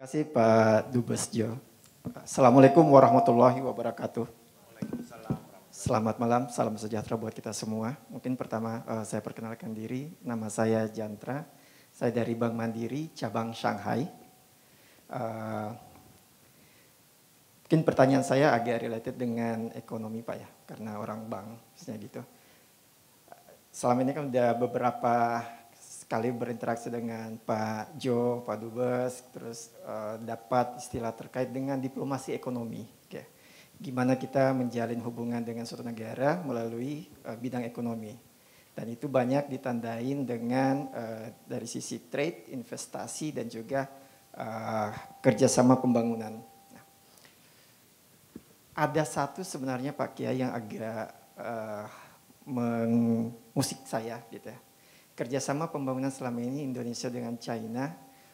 Terima kasih Pak Dubes Jo. Assalamualaikum warahmatullahi wabarakatuh. Selamat malam, salam sejahtera buat kita semua. Mungkin pertama saya perkenalkan diri, nama saya Jantra. Saya dari Bank Mandiri, cabang Shanghai. Mungkin pertanyaan saya agak related dengan ekonomi Pak ya, karena orang bank, misalnya gitu. Selama ini kan udah beberapa kali berinteraksi dengan Pak Jo, Pak Dubes, terus dapat istilah terkait dengan diplomasi ekonomi. Oke. Gimana kita menjalin hubungan dengan suatu negara melalui bidang ekonomi. Dan itu banyak ditandain dengan dari sisi trade, investasi, dan juga kerjasama pembangunan. Nah, ada satu sebenarnya Pak Kiai yang agak mengusik saya gitu ya. Kerjasama pembangunan selama ini Indonesia dengan China,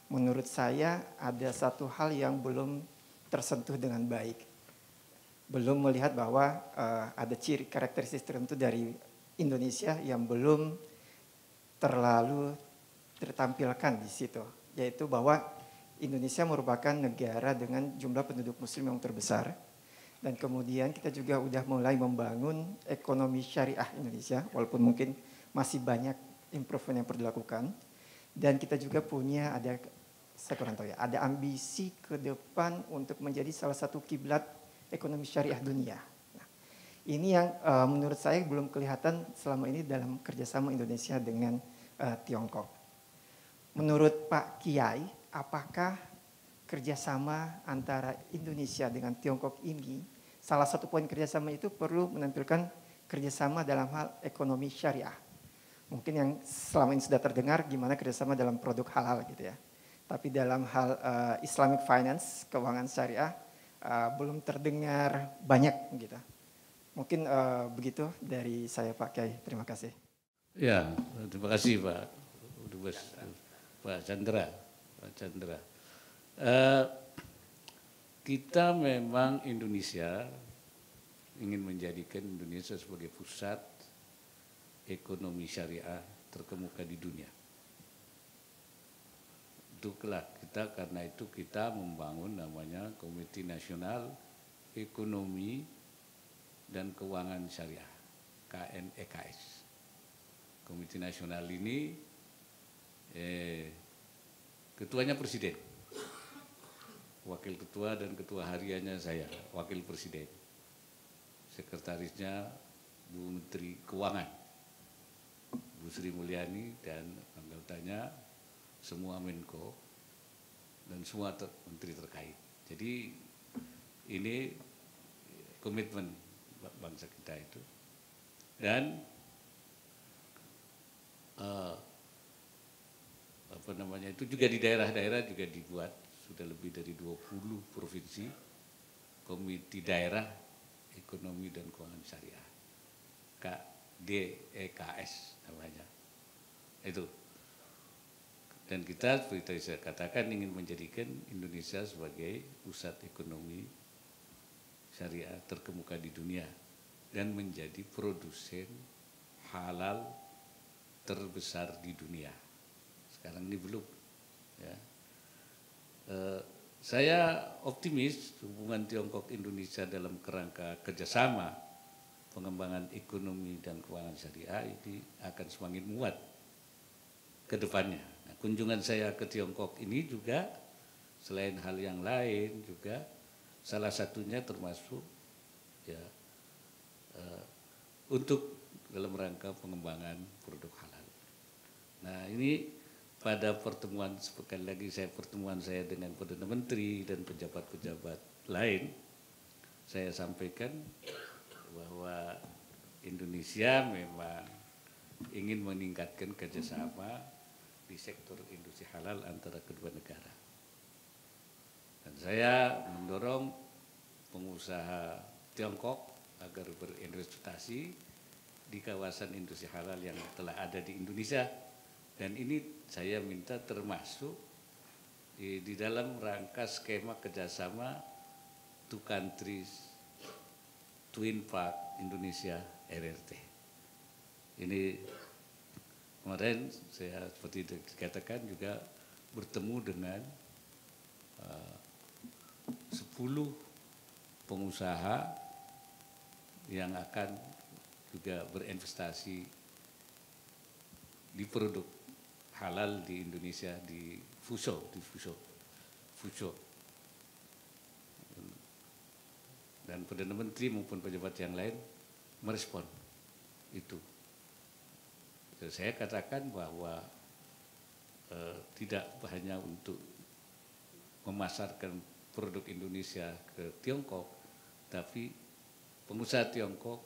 menurut saya ada satu hal yang belum tersentuh dengan baik. Belum melihat bahwa ada ciri karakteristik tertentu dari Indonesia yang belum terlalu tertampilkan di situ. Yaitu bahwa Indonesia merupakan negara dengan jumlah penduduk muslim yang terbesar. Dan kemudian kita juga udah mulai membangun ekonomi syariah Indonesia, walaupun mungkin masih banyak improvement yang perlu dilakukan. Dan kita juga punya saya kurang tahu ya, ada ambisi ke depan untuk menjadi salah satu kiblat ekonomi syariah dunia. Nah, ini yang menurut saya belum kelihatan selama ini dalam kerjasama Indonesia dengan Tiongkok. Menurut Pak Kiai, apakah kerjasama antara Indonesia dengan Tiongkok ini, salah satu poin kerjasama itu perlu menampilkan kerjasama dalam hal ekonomi syariah? Mungkin yang selama ini sudah terdengar gimana kerjasama dalam produk halal gitu ya. Tapi dalam hal Islamic finance, keuangan syariah, belum terdengar banyak gitu. Mungkin begitu dari saya Pak Kiai. Terima kasih. Ya, terima kasih Pak Dubes, Pak Chandra. Kita memang Indonesia ingin menjadikan Indonesia sebagai pusat ekonomi syariah terkemuka di dunia. Itulah karena itu kita membangun namanya Komite Nasional Ekonomi dan Keuangan Syariah, KNEKS. Komite Nasional ini ketuanya Presiden, wakil ketua dan ketua hariannya saya, wakil Presiden. Sekretarisnya Bu Menteri Keuangan, Bu Sri Mulyani, dan anggotanya semua Menko dan semua menteri terkait. Jadi ini komitmen bangsa kita itu. Dan itu juga di daerah-daerah juga dibuat, sudah lebih dari 20 provinsi komite daerah ekonomi dan keuangan syariah, KDEKS namanya itu. Dan kita seperti saya katakan ingin menjadikan Indonesia sebagai pusat ekonomi syariah terkemuka di dunia dan menjadi produsen halal terbesar di dunia. Sekarang ini belum ya. Saya optimis hubungan Tiongkok Indonesia dalam kerangka kerjasama pengembangan ekonomi dan keuangan syariah ini akan semakin muat ke depannya. Nah, kunjungan saya ke Tiongkok ini juga selain hal yang lain juga salah satunya termasuk ya untuk dalam rangka pengembangan produk halal. Nah, ini pada pertemuan sekali lagi pertemuan saya dengan Perdana Menteri dan pejabat-pejabat lain, saya sampaikan bahwa Indonesia memang ingin meningkatkan kerjasama di sektor industri halal antara kedua negara. Dan saya mendorong pengusaha Tiongkok agar berinvestasi di kawasan industri halal yang telah ada di Indonesia. Dan ini saya minta termasuk di dalam rangka skema kerjasama two countries, Twin Park Indonesia RRT. Ini kemarin saya seperti dikatakan juga bertemu dengan pengusaha yang akan juga berinvestasi di produk halal di Indonesia, di Fuso. Dan Perdana Menteri maupun pejabat yang lain merespon itu. Jadi saya katakan bahwa tidak hanya untuk memasarkan produk Indonesia ke Tiongkok, tapi pengusaha Tiongkok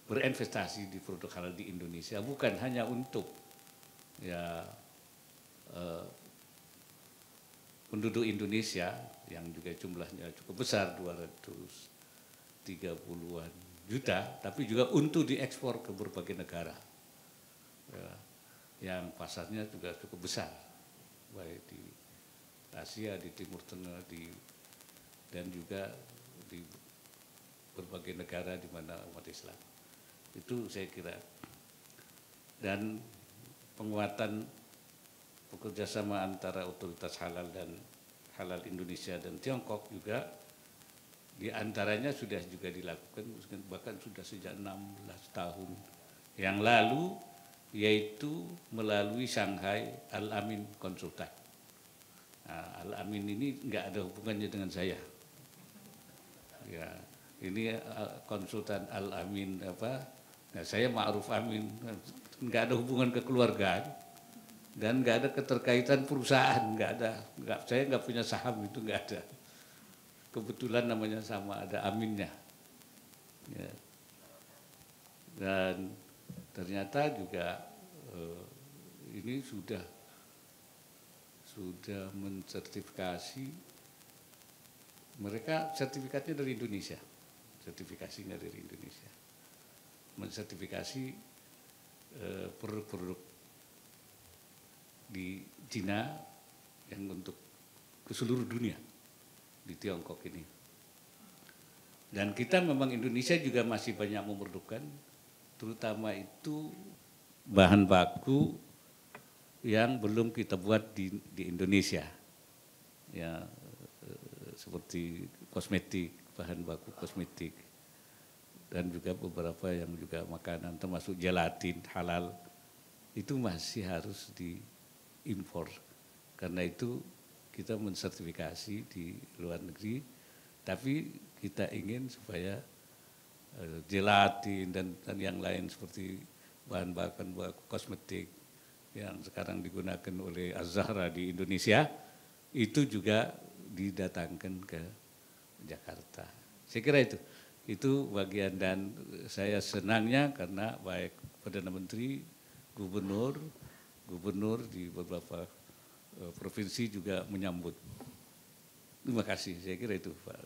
berinvestasi di produk halal di Indonesia bukan hanya untuk penduduk Indonesia yang juga jumlahnya cukup besar 230-an juta, tapi juga untuk diekspor ke berbagai negara yang pasarnya juga cukup besar, baik di Asia, di Timur Tengah, dan juga di berbagai negara di mana umat Islam. Itu saya kira. Dan penguatan bekerjasama antara otoritas halal dan halal Indonesia dan Tiongkok juga diantaranya sudah juga dilakukan, bahkan sudah sejak 16 tahun yang lalu, yaitu melalui Shanghai Al-Amin Konsultan. Nah, Al-Amin ini enggak ada hubungannya dengan saya. Ya, ini konsultan Al-Amin apa? Nah, saya Ma'ruf Amin, enggak ada hubungan kekeluargaan dan enggak ada keterkaitan perusahaan, saya enggak punya saham, itu enggak ada. Kebetulan namanya sama, ada aminnya. Ya. Dan ternyata juga ini sudah mensertifikasi, mereka sertifikatnya dari Indonesia, sertifikasinya dari Indonesia, mensertifikasi produk-produk di Cina yang untuk ke seluruh dunia di Tiongkok ini. Dan kita memang Indonesia juga masih banyak memerlukan, terutama itu bahan baku yang belum kita buat di Indonesia, ya, seperti kosmetik, bahan baku kosmetik, dan juga beberapa yang juga makanan termasuk gelatin halal itu masih harus diimpor. Karena itu kita mensertifikasi di luar negeri, tapi kita ingin supaya gelatin dan yang lain seperti bahan baku kosmetik yang sekarang digunakan oleh Az-Zahra di Indonesia itu juga didatangkan ke Jakarta. Saya kira itu bagian, dan saya senangnya karena baik Perdana Menteri, gubernur di beberapa provinsi juga menyambut. Terima kasih, saya kira itu Pak.